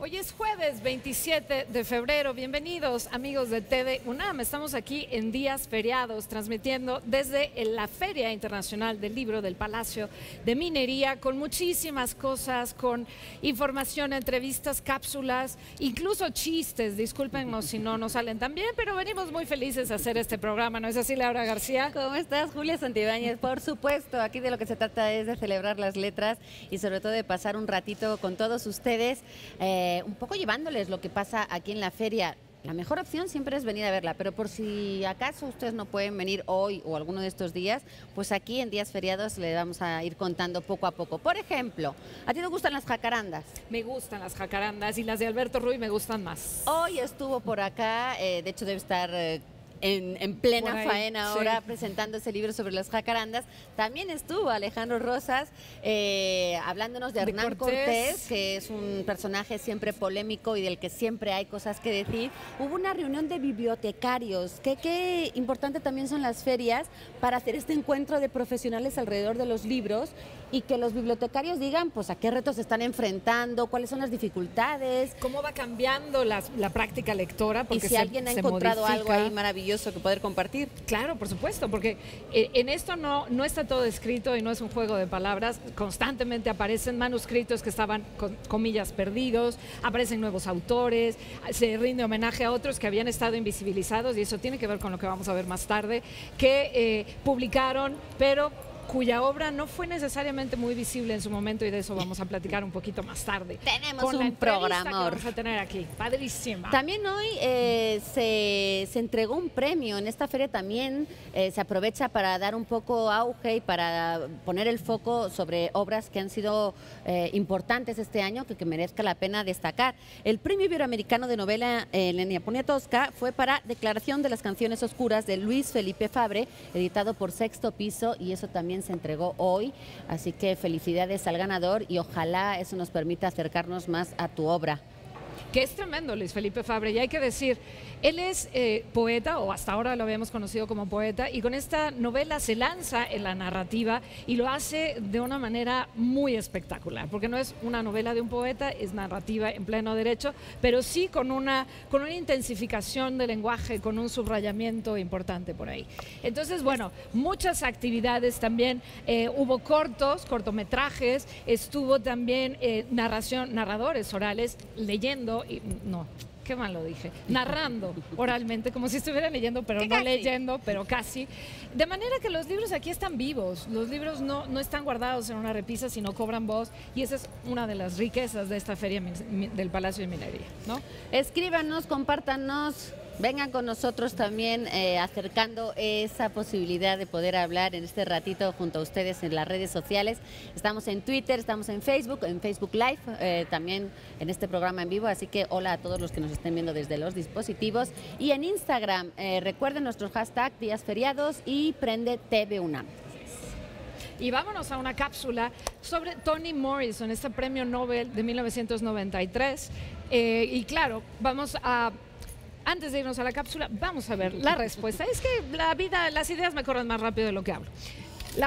Hoy es jueves 27 de febrero. Bienvenidos, amigos de TV UNAM. Estamos aquí en días feriados, transmitiendo desde la Feria Internacional del Libro del Palacio de Minería, con muchísimas cosas, con información, entrevistas, cápsulas, incluso chistes. Discúlpenos si no nos salen tan bien, pero venimos muy felices a hacer este programa. ¿No es así, Laura García? ¿Cómo estás, Julia Santibáñez? Por supuesto, aquí de lo que se trata es de celebrar las letras y sobre todo de pasar un ratito con todos ustedes, un poco llevándoles lo que pasa aquí en la feria. La mejor opción siempre es venir a verla, pero por si acaso ustedes no pueden venir hoy o alguno de estos días, pues aquí en días feriados le vamos a ir contando poco a poco. Por ejemplo, ¿a ti te gustan las jacarandas? Me gustan las jacarandas y las de Alberto Ruy me gustan más. Hoy estuvo por acá, de hecho debe estar en plena faena ahora, sí, presentando ese libro sobre las jacarandas. También estuvo Alejandro Rosas hablándonos de Hernán Cortés, que es un personaje siempre polémico y del que siempre hay cosas que decir. Hubo una reunión de bibliotecarios, qué importante también son las ferias para hacer este encuentro de profesionales alrededor de los libros y que los bibliotecarios digan pues a qué retos se están enfrentando, cuáles son las dificultades. Cómo va cambiando la práctica lectora. Porque y si alguien ha encontrado algo ahí maravilloso que poder compartir. Claro, por supuesto, porque en esto no está todo escrito y no es un juego de palabras. Constantemente aparecen manuscritos que estaban, comillas, perdidos, aparecen nuevos autores, se rinde homenaje a otros que habían estado invisibilizados, y eso tiene que ver con lo que vamos a ver más tarde, que publicaron, pero cuya obra no fue necesariamente muy visible en su momento, y de eso vamos a platicar un poquito más tarde. Tenemos un programa que vamos a tener aquí, padrísima. También hoy se entregó un premio. En esta feria también se aprovecha para dar un poco auge y para poner el foco sobre obras que han sido importantes este año, que merezca la pena destacar. El Premio Iberoamericano de Novela Lenia Poniatowska fue para Declaración de las Canciones Oscuras de Luis Felipe Fabre, editado por Sexto Piso, y eso también se entregó hoy, así que felicidades al ganador y ojalá eso nos permita acercarnos más a tu obra. Que es tremendo Luis Felipe Fabre, y hay que decir, él es poeta, o hasta ahora lo habíamos conocido como poeta, y con esta novela se lanza en la narrativa y lo hace de una manera muy espectacular, porque no es una novela de un poeta, es narrativa en pleno derecho, pero sí con una intensificación del lenguaje, con un subrayamiento importante por ahí. Entonces, bueno, muchas actividades también, hubo cortometrajes, estuvo también narradores orales leyendo, qué mal lo dije, narrando oralmente, como si estuviera leyendo, pero no leyendo, pero casi. De manera que los libros aquí están vivos, los libros no están guardados en una repisa, sino cobran voz, y esa es una de las riquezas de esta feria del Palacio de Minería, ¿no? Escríbanos, compártanos. Vengan con nosotros también acercando esa posibilidad de poder hablar en este ratito junto a ustedes en las redes sociales. Estamos en Twitter, estamos en Facebook Live, también en este programa en vivo, así que hola a todos los que nos estén viendo desde los dispositivos. Y en Instagram, recuerden nuestro hashtag Días Feriados y Prende TV UNAM. Y vámonos a una cápsula sobre Toni Morrison, este premio Nobel de 1993. Y claro, antes de irnos a la cápsula, vamos a ver la respuesta. Es que las ideas me corren más rápido de lo que hablo.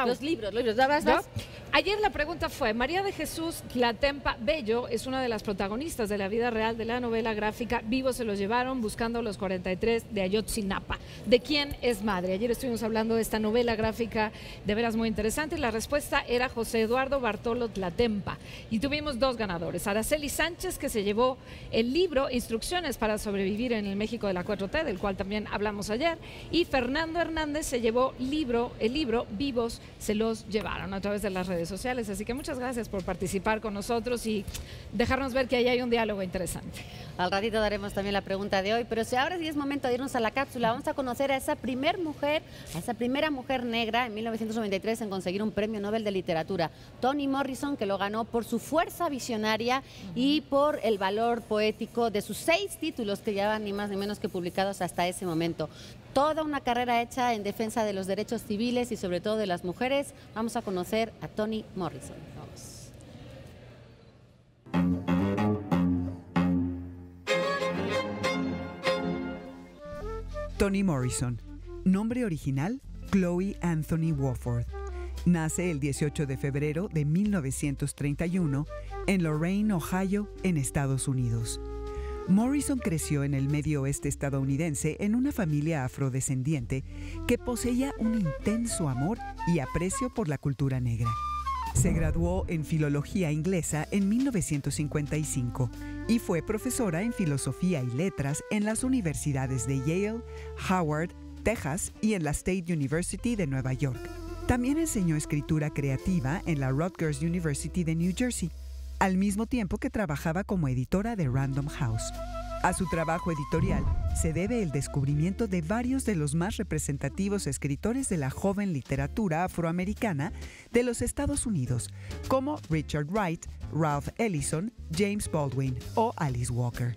Los libros, ¿vas? Ayer la pregunta fue, María de Jesús Tlatempa Bello es una de las protagonistas de la vida real de la novela gráfica Vivos se los llevaron, buscando los 43 de Ayotzinapa. ¿De quién es madre? Ayer estuvimos hablando de esta novela gráfica de veras muy interesante, y la respuesta era José Eduardo Bartolo Tlatempa. Y tuvimos dos ganadores, Araceli Sánchez, que se llevó el libro Instrucciones para sobrevivir en el México de la 4T, del cual también hablamos ayer, y Fernando Hernández se llevó el libro Vivos se los llevaron, a través de las redes sociales. Así que muchas gracias por participar con nosotros y dejarnos ver que ahí hay un diálogo interesante. Al ratito daremos también la pregunta de hoy, pero si ahora sí es momento de irnos a la cápsula, vamos a conocer a esa primera mujer negra en 1993 en conseguir un premio Nobel de Literatura, Toni Morrison, que lo ganó por su fuerza visionaria y por el valor poético de sus 6 títulos que llevan ni más ni menos que publicados hasta ese momento. Toda una carrera hecha en defensa de los derechos civiles y sobre todo de las mujeres. Vamos a conocer a Toni Morrison. Vamos. Toni Morrison, nombre original Chloe Anthony Wofford. Nace el 18 de febrero de 1931 en Lorain, Ohio, en Estados Unidos. Morrison creció en el medio oeste estadounidense en una familia afrodescendiente que poseía un intenso amor y aprecio por la cultura negra. Se graduó en filología inglesa en 1955 y fue profesora en filosofía y letras en las universidades de Yale, Howard, Texas y en la State University de Nueva York. También enseñó escritura creativa en la Rutgers University de New Jersey, al mismo tiempo que trabajaba como editora de Random House. A su trabajo editorial se debe el descubrimiento de varios de los más representativos escritores de la joven literatura afroamericana de los Estados Unidos, como Richard Wright, Ralph Ellison, James Baldwin o Alice Walker.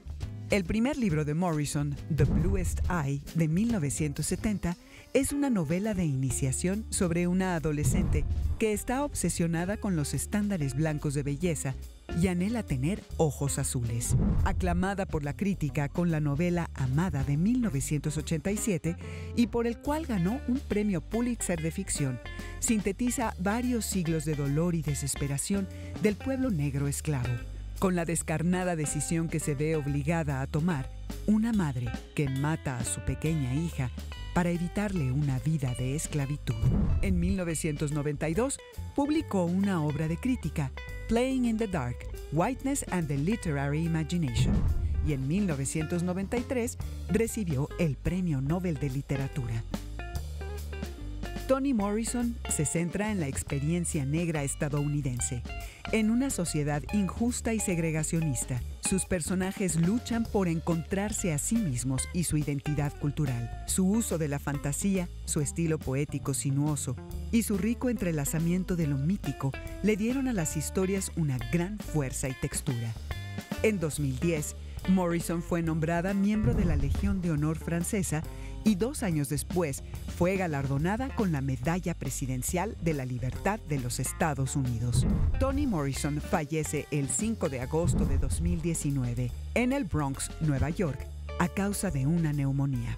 El primer libro de Morrison, The Bluest Eye, de 1970, es una novela de iniciación sobre una adolescente que está obsesionada con los estándares blancos de belleza y anhela tener ojos azules. Aclamada por la crítica con la novela Amada de 1987 y por el cual ganó un premio Pulitzer de ficción, sintetiza varios siglos de dolor y desesperación del pueblo negro esclavo, con la descarnada decisión que se ve obligada a tomar una madre que mata a su pequeña hija para evitarle una vida de esclavitud. En 1992 publicó una obra de crítica, Playing in the Dark, Whiteness and the Literary Imagination, y en 1993 recibió el Premio Nobel de Literatura. Toni Morrison se centra en la experiencia negra estadounidense. En una sociedad injusta y segregacionista, sus personajes luchan por encontrarse a sí mismos y su identidad cultural. Su uso de la fantasía, su estilo poético sinuoso y su rico entrelazamiento de lo mítico le dieron a las historias una gran fuerza y textura. En 2010, Morrison fue nombrada miembro de la Legión de Honor francesa y 2 años después fue galardonada con la Medalla Presidencial de la Libertad de los Estados Unidos. Toni Morrison fallece el 5 de agosto de 2019 en el Bronx, Nueva York, a causa de una neumonía.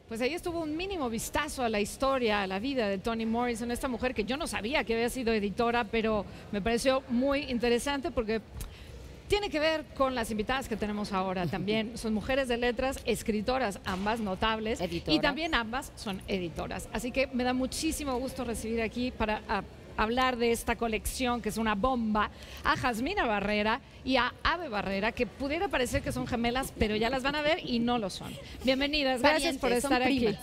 Pues ahí estuvo un mínimo vistazo a la historia, a la vida de Toni Morrison, esta mujer que yo no sabía que había sido editora, pero me pareció muy interesante porque tiene que ver con las invitadas que tenemos ahora también. Son mujeres de letras, escritoras, ambas notables, y también ambas son editoras. Así que me da muchísimo gusto recibir aquí para hablar de esta colección, que es una bomba, a Jasmina Barrera y a Ave Barrera, que pudiera parecer que son gemelas, pero ya las van a ver y no lo son. Bienvenidas, gracias por estar aquí. Hola,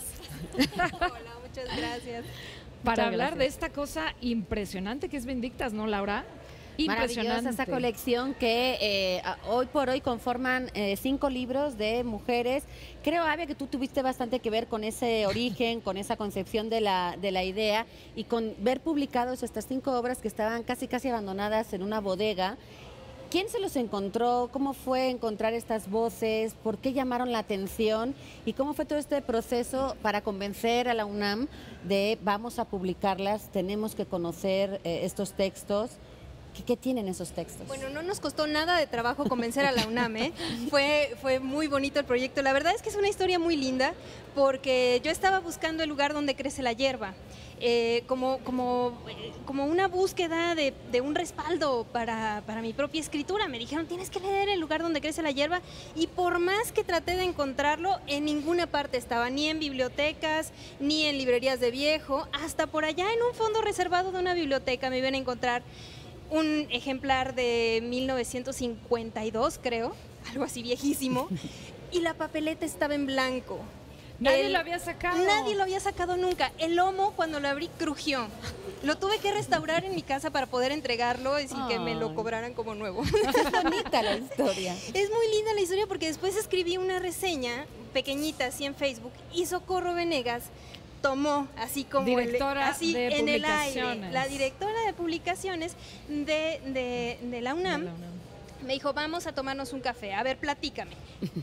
muchas gracias. Para hablar de esta cosa impresionante que es Vindictas, ¿no, Laura? Maravillosa esta colección que hoy por hoy conforman 5 libros de mujeres. Creo, Avia, que tú tuviste bastante que ver con ese origen, con esa concepción de la idea y con ver publicados estas 5 obras que estaban casi abandonadas en una bodega. ¿Quién se los encontró? ¿Cómo fue encontrar estas voces? ¿Por qué llamaron la atención? ¿Y cómo fue todo este proceso para convencer a la UNAM de vamos a publicarlas, tenemos que conocer estos textos? ¿Qué tienen esos textos? Bueno, no nos costó nada de trabajo convencer a la UNAM, ¿eh? Fue muy bonito el proyecto. La verdad es que es una historia muy linda porque yo estaba buscando el lugar donde crece la hierba. Como una búsqueda de un respaldo para mi propia escritura. Me dijeron, tienes que leer el lugar donde crece la hierba, y por más que traté de encontrarlo, en ninguna parte estaba, ni en bibliotecas, ni en librerías de viejo, hasta por allá en un fondo reservado de una biblioteca me iban a encontrar un ejemplar de 1952, creo, algo así viejísimo, y la papeleta estaba en blanco. Nadie lo había sacado. Nadie lo había sacado nunca. El lomo, cuando lo abrí, crujió. Lo tuve que restaurar en mi casa para poder entregarlo y sin que me lo cobraran como nuevo. Es bonita la historia. Es muy linda la historia porque después escribí una reseña pequeñita así en Facebook y Socorro Venegas tomó así como directora de en el publicaciones. aire, la directora de publicaciones de la UNAM. me dijo, vamos a tomarnos un café. A ver, platícame.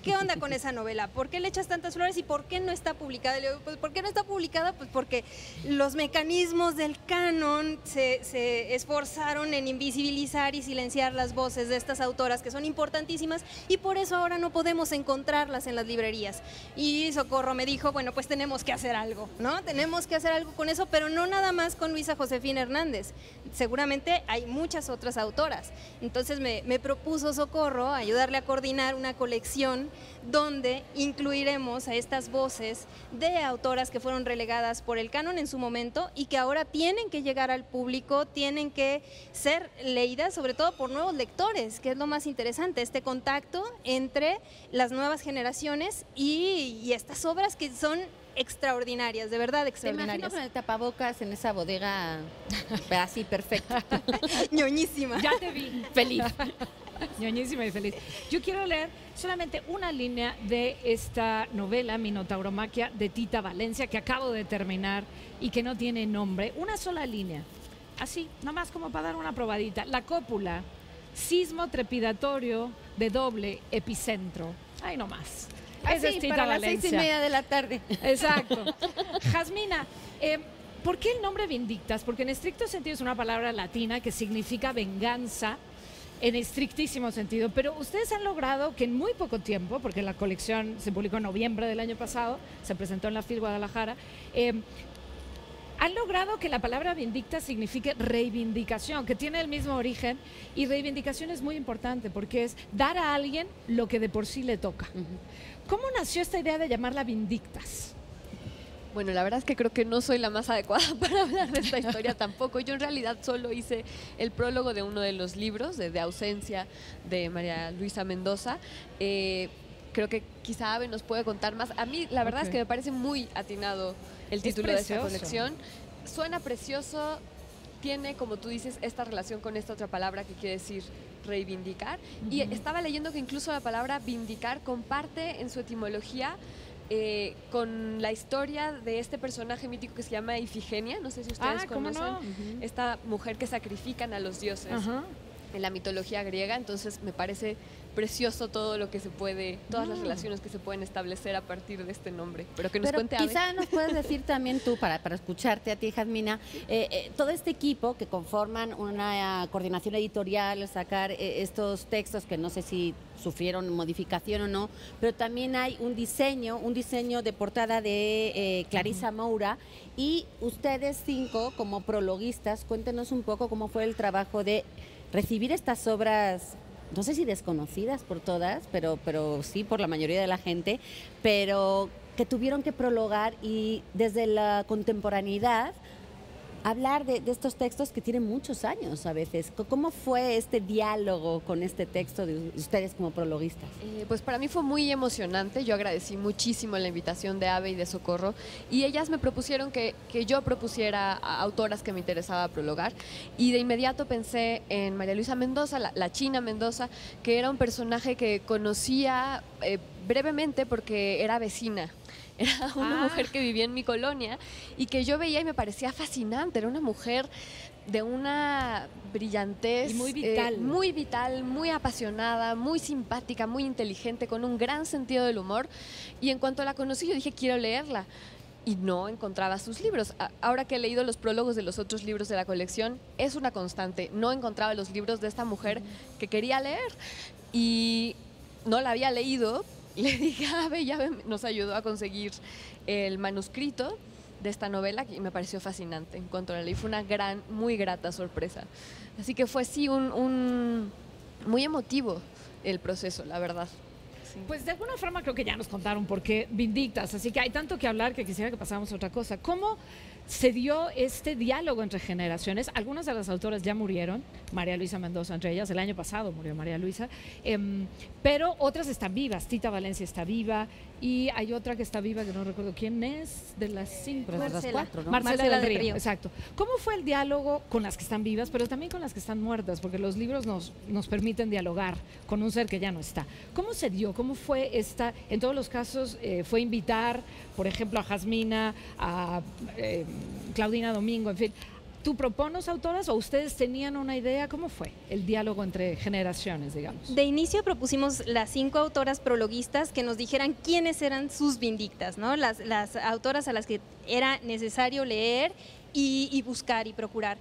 ¿Qué onda con esa novela? ¿Por qué le echas tantas flores y por qué no está publicada? Le digo, pues, ¿por qué no está publicada? Pues porque los mecanismos del canon se esforzaron en invisibilizar y silenciar las voces de estas autoras que son importantísimas y por eso ahora no podemos encontrarlas en las librerías. Y Socorro me dijo, bueno, pues tenemos que hacer algo, ¿no? Tenemos que hacer algo con eso, pero no nada más con Luisa Josefina Hernández. Seguramente hay muchas otras autoras. Entonces me propuso Socorro ayudarle a coordinar una colección donde incluiremos a estas voces de autoras que fueron relegadas por el canon en su momento y que ahora tienen que llegar al público, tienen que ser leídas sobre todo por nuevos lectores, que es lo más interesante, este contacto entre las nuevas generaciones y estas obras que son extraordinarias, de verdad extraordinarias. Te imagino con el tapabocas en esa bodega así, perfecto. Ñoñísima. Ya te vi. Feliz. Ñoñísima y feliz. Yo quiero leer solamente una línea de esta novela, Minotauromaquia, de Tita Valencia, que acabo de terminar y que no tiene nombre. Una sola línea. Así, nomás como para dar una probadita. La cópula, sismo trepidatorio de doble epicentro. Ay, nomás. Esa es Tita para Valencia. las 6:30 de la tarde. Exacto. Jazmina, ¿por qué el nombre Vindictas? Porque en estricto sentido es una palabra latina que significa venganza, en estrictísimo sentido, pero ustedes han logrado que en muy poco tiempo, porque la colección se publicó en noviembre del año pasado, se presentó en la FIL Guadalajara, han logrado que la palabra Vindicta signifique reivindicación, que tiene el mismo origen, y reivindicación es muy importante porque es dar a alguien lo que de por sí le toca. ¿Cómo nació esta idea de llamarla Vindictas? Bueno, la verdad es que creo que no soy la más adecuada para hablar de esta historia tampoco. Yo en realidad solo hice el prólogo de uno de los libros, de Ausencia, de María Luisa Mendoza. Creo que quizá Ave nos puede contar más. A mí la verdad es que me parece muy atinado el título de esta colección. Suena precioso, tiene, como tú dices, esta relación con esta otra palabra que quiere decir reivindicar. Y estaba leyendo que incluso la palabra vindicar comparte en su etimología con la historia de este personaje mítico que se llama Ifigenia, no sé si ustedes conocen, no. esta mujer que sacrifican a los dioses en la mitología griega. Entonces me parece precioso todo lo que se puede, todas las relaciones que se pueden establecer a partir de este nombre. Pero que nos cuente Ave. Quizá nos puedes decir también tú, para escucharte a ti, Jazmina, todo este equipo que conforman una coordinación editorial, sacar estos textos que no sé si sufrieron modificación o no, pero también hay un diseño de portada de Clarisa Moura, y ustedes 5 como prologuistas, cuéntenos un poco cómo fue el trabajo de recibir estas obras, no sé si desconocidas por todas, pero sí por la mayoría de la gente, pero que tuvieron que prologar y desde la contemporaneidad hablar de estos textos que tienen muchos años a veces. ¿Cómo fue este diálogo con este texto de ustedes como prologuistas? Pues para mí fue muy emocionante. Yo agradecí muchísimo la invitación de Ave y de Socorro, y ellas me propusieron que yo propusiera a autoras que me interesaba prologar, y de inmediato pensé en María Luisa Mendoza, la China Mendoza, que era un personaje que conocía brevemente porque era vecina. Era una mujer que vivía en mi colonia y que yo veía y me parecía fascinante. Era una mujer de una brillantez y muy vital, muy apasionada, muy simpática, muy inteligente, con un gran sentido del humor. Y en cuanto la conocí, yo dije, quiero leerla. Y no encontraba sus libros. Ahora que he leído los prólogos de los otros libros de la colección, es una constante. No encontraba los libros de esta mujer que quería leer. Y no la había leído. Le dije a Ave, y Ave nos ayudó a conseguir el manuscrito de esta novela, y me pareció fascinante. En cuanto la leí, fue una muy grata sorpresa. Así que fue sí muy emotivo el proceso, la verdad. Sí. Pues de alguna forma creo que ya nos contaron por qué Vindictas, así que hay tanto que hablar que quisiera que pasáramos a otra cosa. ¿Cómo se dio este diálogo entre generaciones? Algunas de las autoras ya murieron, María Luisa Mendoza entre ellas, el año pasado murió María Luisa, pero otras están vivas. Tita Valencia está viva, y hay otra que está viva que no recuerdo quién es, de las 5. Las 4, ¿no? Marcela del Río. Exacto. ¿Cómo fue el diálogo con las que están vivas, pero también con las que están muertas? Porque los libros nos permiten dialogar con un ser que ya no está. ¿Cómo se dio? ¿Cómo fue esta? En todos los casos fue invitar, por ejemplo, a Jazmina, a Claudina Domingo, en fin, ¿Tú propones autoras o ustedes tenían una idea? ¿Cómo fue el diálogo entre generaciones, digamos? De inicio propusimos las 5 autoras prologuistas que nos dijeran quiénes eran sus vindictas, ¿no? Las autoras a las que era necesario leer y buscar y procurar.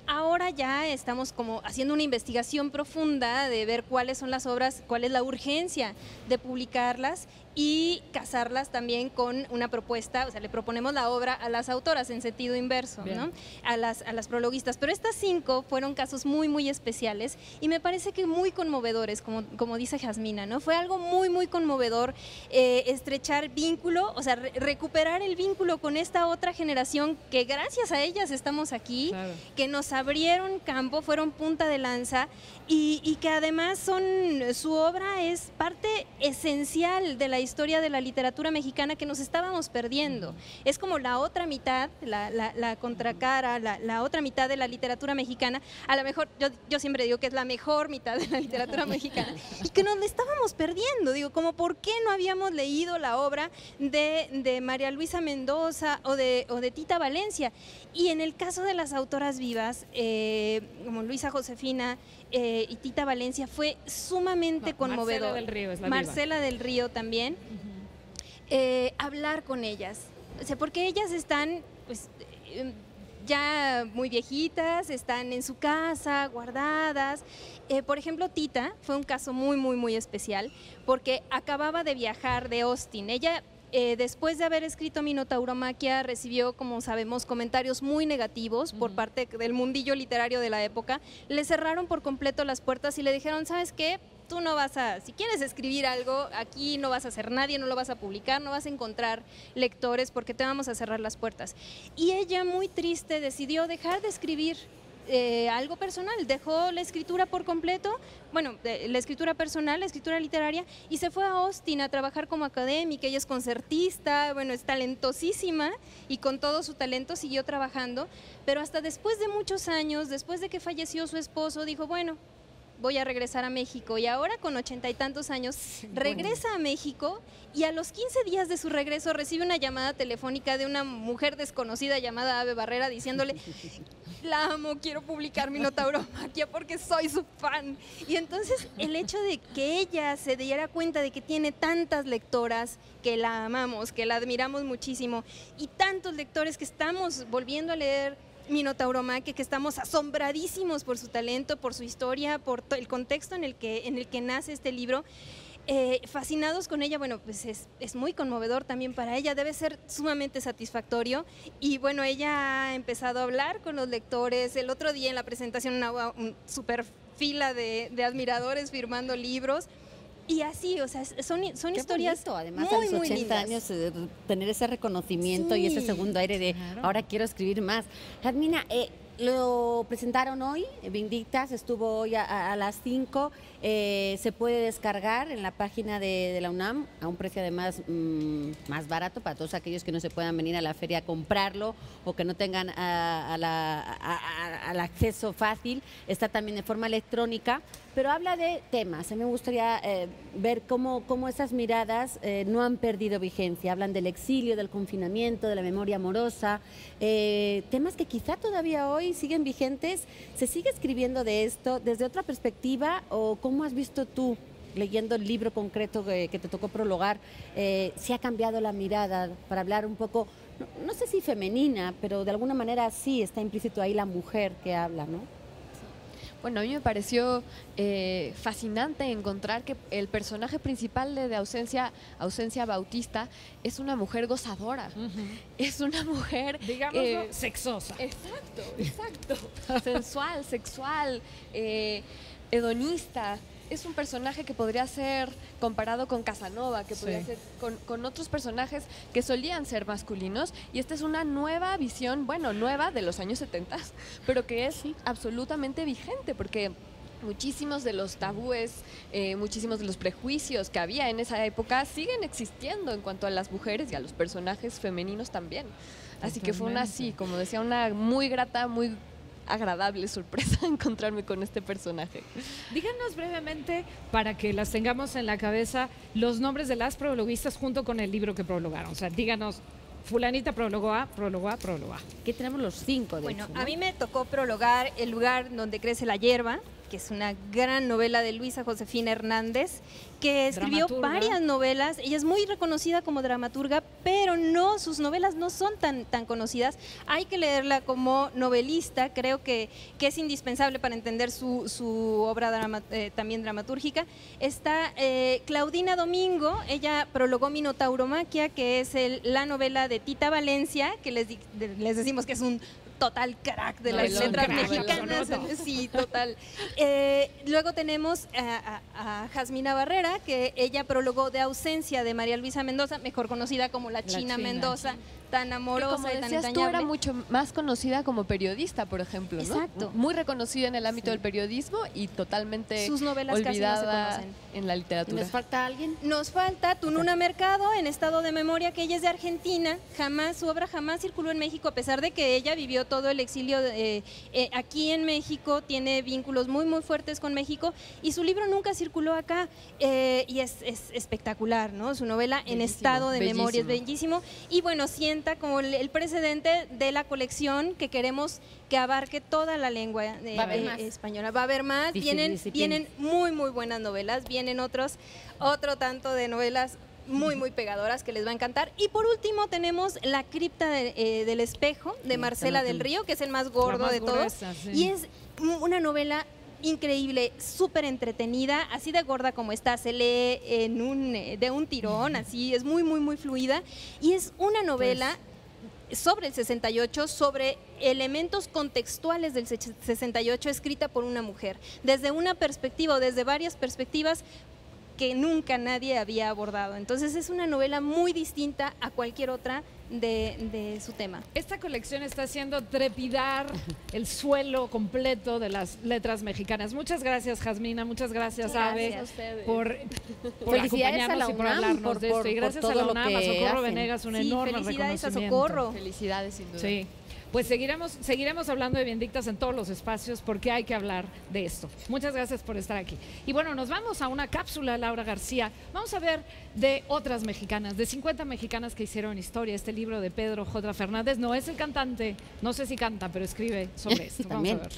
Ahora ya estamos como haciendo una investigación profunda de ver cuáles son las obras, cuál es la urgencia de publicarlas y casarlas también con una propuesta, o sea, le proponemos la obra a las autoras en sentido inverso, ¿no? A las prologuistas. Pero estas 5 fueron casos muy, muy especiales y me parece que muy conmovedores, como dice Jasmina, ¿no? Fue algo muy, muy conmovedor estrechar vínculo, o sea, recuperar el vínculo con esta otra generación que gracias a ellas estamos aquí, claro, que nos abrieron campo, fueron punta de lanza y que además su obra es parte esencial de la historia de la literatura mexicana que nos estábamos perdiendo. Es como la otra mitad, la contracara, la otra mitad de la literatura mexicana. A lo mejor, yo siempre digo que es la mejor mitad de la literatura mexicana y que nos la estábamos perdiendo. Digo, como por qué no habíamos leído la obra de María Luisa Mendoza o de Tita Valencia. Y en el caso de las autoras vivas, como Luisa Josefina y Tita Valencia, fue sumamente conmovedor. Marcela del Río es la Marcela del Río también. Hablar con ellas, o sea, porque ellas están pues, ya muy viejitas, están en su casa, guardadas. Por ejemplo, Tita fue un caso muy, muy, muy especial porque acababa de viajar de Austin. Ella, después de haber escrito Minotauromaquia, recibió, como sabemos, comentarios muy negativos por parte del mundillo literario de la época. Le cerraron por completo las puertas y le dijeron, ¿sabes qué? Tú no vas si quieres escribir algo, aquí no vas a ser nadie, no lo vas a publicar, no vas a encontrar lectores porque te vamos a cerrar las puertas. Y ella, muy triste, decidió dejar de escribir algo personal, dejó la escritura por completo, bueno, la escritura personal, la escritura literaria, y se fue a Austin a trabajar como académica. Ella es concertista, bueno, es talentosísima y con todo su talento siguió trabajando, pero hasta después de muchos años, después de que falleció su esposo, dijo, bueno, voy a regresar a México, y ahora con 80 y tantos años regresa a México y a los 15 días de su regreso recibe una llamada telefónica de una mujer desconocida llamada Ave Barrera diciéndole, la amo, quiero publicar Minotauromaquia porque soy su fan. Y entonces el hecho de que ella se diera cuenta de que tiene tantas lectoras que la amamos, que la admiramos muchísimo, y tantos lectores que estamos volviendo a leer Minotauromaquia, que estamos asombradísimos por su talento, por su historia, por el contexto en el que nace este libro, fascinados con ella. Bueno, pues es muy conmovedor también para ella, debe ser sumamente satisfactorio. Y bueno, ella ha empezado a hablar con los lectores. El otro día en la presentación una super fila de admiradores firmando libros. Y así, o sea, son historias bonito, además, muy, a los 80 lindas. años tener ese reconocimiento, sí, y ese segundo aire de ahora quiero escribir más. Jasmina, lo presentaron hoy, Vindictas, estuvo hoy a las 5, se puede descargar en la página de la UNAM a un precio además más barato para todos aquellos que no se puedan venir a la feria a comprarlo o que no tengan al acceso fácil. Está también de forma electrónica, pero habla de temas. A mí me gustaría ver cómo esas miradas no han perdido vigencia. Hablan del exilio, del confinamiento, de la memoria amorosa, temas que quizá todavía hoy siguen vigentes. ¿Se sigue escribiendo de esto desde otra perspectiva o cómo has visto tú, leyendo el libro concreto que te tocó prologar, si ha cambiado la mirada para hablar un poco, no sé si femenina, pero de alguna manera sí está implícito ahí la mujer que habla, ¿no? Bueno, a mí me pareció fascinante encontrar que el personaje principal de Ausencia Bautista es una mujer gozadora, es una mujer... Digámoslo, sexosa. Exacto. Sensual, sexual, hedonista. Es un personaje que podría ser comparado con Casanova, que podría ser con otros personajes que solían ser masculinos, y esta es una nueva visión, bueno, nueva de los años 70, pero que es absolutamente vigente, porque muchísimos de los tabúes, muchísimos de los prejuicios que había en esa época siguen existiendo en cuanto a las mujeres y a los personajes femeninos también. Así que fue como decía, una muy grata, muy agradable sorpresa encontrarme con este personaje. Díganos brevemente, para que las tengamos en la cabeza, los nombres de las prologuistas junto con el libro que prologaron. O sea, díganos fulanita prólogó A, prólogo A, prólogo A. Que tenemos los 5, de Bueno, hecho, ¿no? a mí me tocó prologar El lugar donde crece la hierba, que es una gran novela de Luisa Josefina Hernández, que escribió Dramaturga. varias novelas. Ella es muy reconocida como dramaturga, pero no, sus novelas no son tan conocidas. Hay que leerla como novelista, creo que es indispensable para entender su obra también dramatúrgica. Está Claudina Domingo, ella prologó Minotauromaquia, que es la novela de Tita Valencia, que les decimos que es un total crack de las Novelón, letras crack, mexicanas. novelón. Sí, total. Luego tenemos a Jasmina Barrera, que ella prologó De ausencia de María Luisa Mendoza, mejor conocida como la China China. Mendoza, tan Que amorosa como y tan decías tú, entrañable. era mucho más conocida como periodista, por ejemplo, ¿no? Exacto. Muy reconocida en el ámbito del periodismo y totalmente Sus novelas casi no se olvidada conocen. en la ¿Y literatura. nos falta alguien? Nos falta Tununa Mercado, en estado de memoria, que ella es de Argentina. Su obra jamás circuló en México, a pesar de que ella vivió todo el exilio aquí en México, tiene vínculos muy, muy fuertes con México, y su libro nunca circuló acá, y es espectacular, ¿no? Su novela en Bellísimo, estado de memoria es bellísimo. bellísimo, y bueno, sienta como el precedente de la colección que queremos que abarque toda la lengua Va a haber más. española. Va a haber más, vienen muy, muy buenas novelas, vienen otro tanto de novelas muy, muy pegadoras que les va a encantar. Y por último tenemos La cripta del espejo, de Marcela del Río, que es el más gordo más de todos. gruesa, sí. Y es una novela increíble, súper entretenida, así de gorda como está, se lee de un tirón, así, es muy, muy, muy fluida. Y es una novela sobre el 68, sobre elementos contextuales del 68, escrita por una mujer, desde una perspectiva o desde varias perspectivas que nunca nadie había abordado. Entonces es una novela muy distinta a cualquier otra de su tema. Esta colección está haciendo trepidar el suelo completo de las letras mexicanas. Muchas gracias, Jasmina. Muchas gracias, Muchas Abe, gracias a ustedes. por Felicidades a la acompañarnos y por UNAM hablarnos de esto. Y gracias por a la todo lo UNAM, a que Socorro hacen. Venegas, un Sí, enorme felicidades a reconocimiento. Socorro. Felicidades, sin duda. Sí. Pues seguiremos hablando de Viendictas en todos los espacios porque hay que hablar de esto. Muchas gracias por estar aquí. Y bueno, nos vamos a una cápsula, Laura García. Vamos a ver de otras mexicanas, de 50 mexicanas que hicieron historia. Este libro de Pedro J. Fernández no es el cantante, no sé si canta, pero escribe sobre esto. Vamos a También. ver.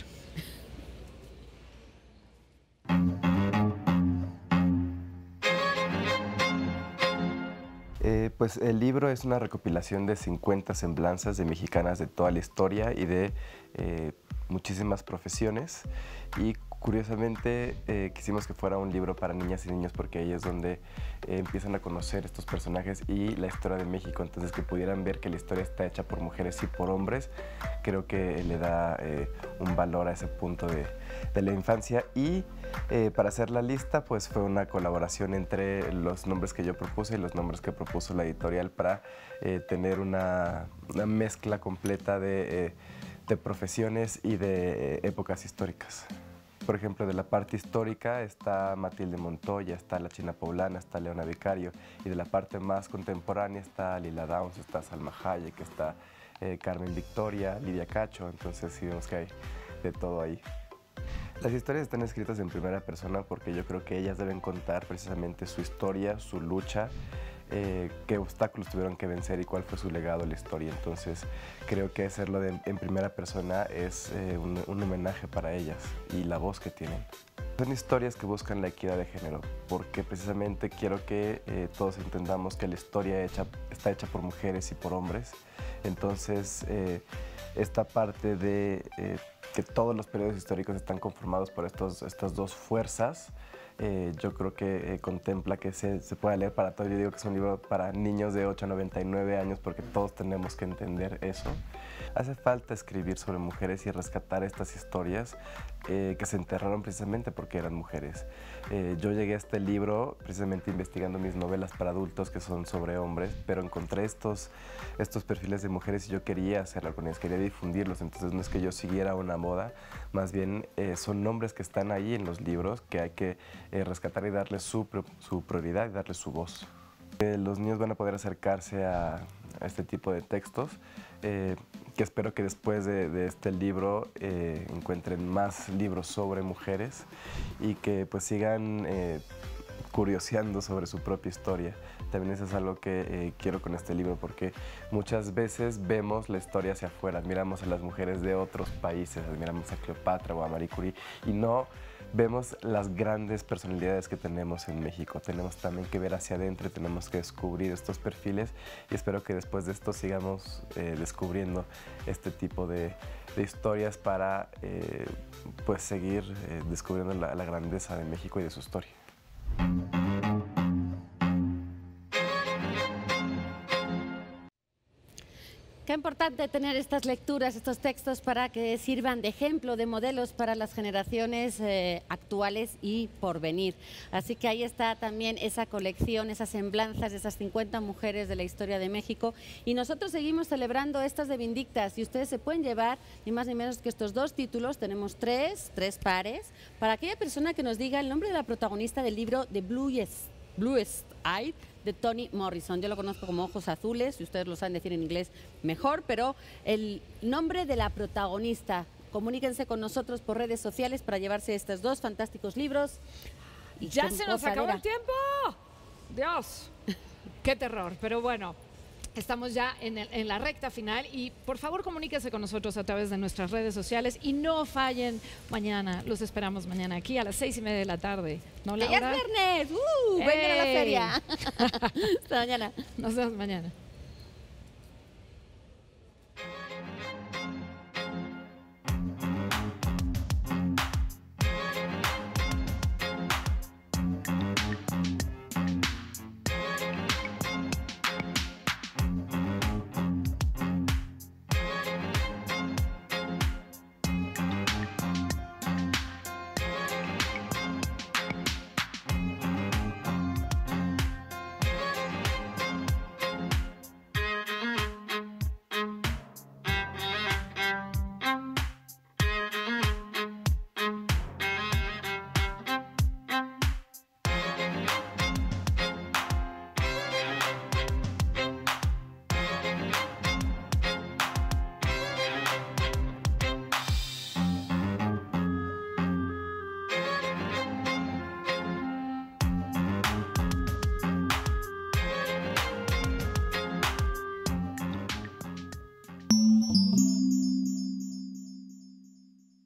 Pues el libro es una recopilación de 50 semblanzas de mexicanas de toda la historia y de muchísimas profesiones. Y curiosamente quisimos que fuera un libro para niñas y niños porque ahí es donde empiezan a conocer estos personajes y la historia de México. Entonces que pudieran ver que la historia está hecha por mujeres y por hombres, creo que le da un valor a ese punto de la infancia. Y para hacer la lista pues fue una colaboración entre los nombres que yo propuse y los nombres que propuso la editorial para tener una mezcla completa de profesiones y de épocas históricas. Por ejemplo, de la parte histórica está Matilde Montoya, está la China Poblana, está Leona Vicario, y de la parte más contemporánea está Lila Downs, está Salma Hayek, está Carmen Victoria, Lidia Cacho. Entonces sí vemos que hay de todo ahí. Las historias están escritas en primera persona porque yo creo que ellas deben contar precisamente su historia, su lucha, qué obstáculos tuvieron que vencer y cuál fue su legado en la historia. Entonces creo que hacerlo en primera persona es un homenaje para ellas y la voz que tienen. Son historias que buscan la equidad de género porque precisamente quiero que todos entendamos que la historia está hecha por mujeres y por hombres. Entonces esta parte de que todos los periodos históricos están conformados por estas dos fuerzas, yo creo que contempla que se pueda leer para todos. Yo digo que es un libro para niños de 8 a 99 años porque todos tenemos que entender eso. Hace falta escribir sobre mujeres y rescatar estas historias que se enterraron precisamente porque eran mujeres. Yo llegué a este libro precisamente investigando mis novelas para adultos que son sobre hombres, pero encontré estos perfiles de mujeres y yo quería hacerlo con ellos, quería difundirlos. Entonces no es que yo siguiera una moda, más bien son nombres que están ahí en los libros que hay que rescatar y darles su prioridad y darles su voz. Los niños van a poder acercarse a este tipo de textos, que espero que después de este libro encuentren más libros sobre mujeres y que pues sigan curioseando sobre su propia historia. También eso es algo que quiero con este libro, porque muchas veces vemos la historia hacia afuera, admiramos a las mujeres de otros países, admiramos a Cleopatra o a Marie Curie, y no vemos las grandes personalidades que tenemos en México. Tenemos también que ver hacia adentro, tenemos que descubrir estos perfiles, y espero que después de esto sigamos descubriendo este tipo de historias para pues seguir descubriendo la grandeza de México y de su historia. Qué importante tener estas lecturas, estos textos para que sirvan de ejemplo, de modelos para las generaciones actuales y por venir. Así que ahí está también esa colección, esas semblanzas de esas 50 mujeres de la historia de México. Y nosotros seguimos celebrando estas de Vindictas, y ustedes se pueden llevar ni más ni menos que estos 2 títulos. Tenemos tres pares, para aquella persona que nos diga el nombre de la protagonista del libro de Bluest Eye, de Toni Morrison. Yo lo conozco como Ojos Azules, si ustedes lo saben decir en inglés mejor, pero el nombre de la protagonista. Comuníquense con nosotros por redes sociales para llevarse estos 2 fantásticos libros. Y ya se nos acabó el tiempo. Dios, qué terror, pero bueno. Estamos ya en la recta final, y por favor comuníquense con nosotros a través de nuestras redes sociales y no fallen mañana. Los esperamos mañana aquí a las 6:30 de la tarde. ¿No, Laura? ¡Ya es viernes! ¡Vengan a la feria! Hasta mañana. Nos vemos mañana.